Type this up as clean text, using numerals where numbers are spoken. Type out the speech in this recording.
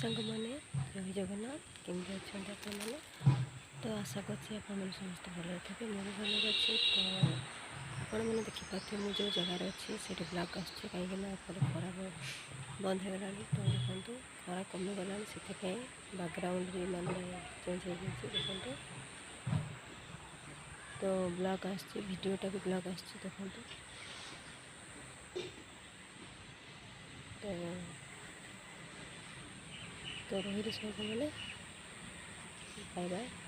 सांग मैंने जय जगन्नाथ केमती अच्छा आपने तो आशा करते समस्त भले थे मुझे भल अच्छे तो आपण मैंने देखिपे मुझे जगार अच्छी से ब्लॉक आसूँ कहीं खरा बंद हो गला तो देखो खरा कमिगला से बैकग्राउंड भी मानने चेंज हो देखो तो ब्लॉक आडियोटा भी ब्लॉक देखो तो रही सब मैंने बाय बाय।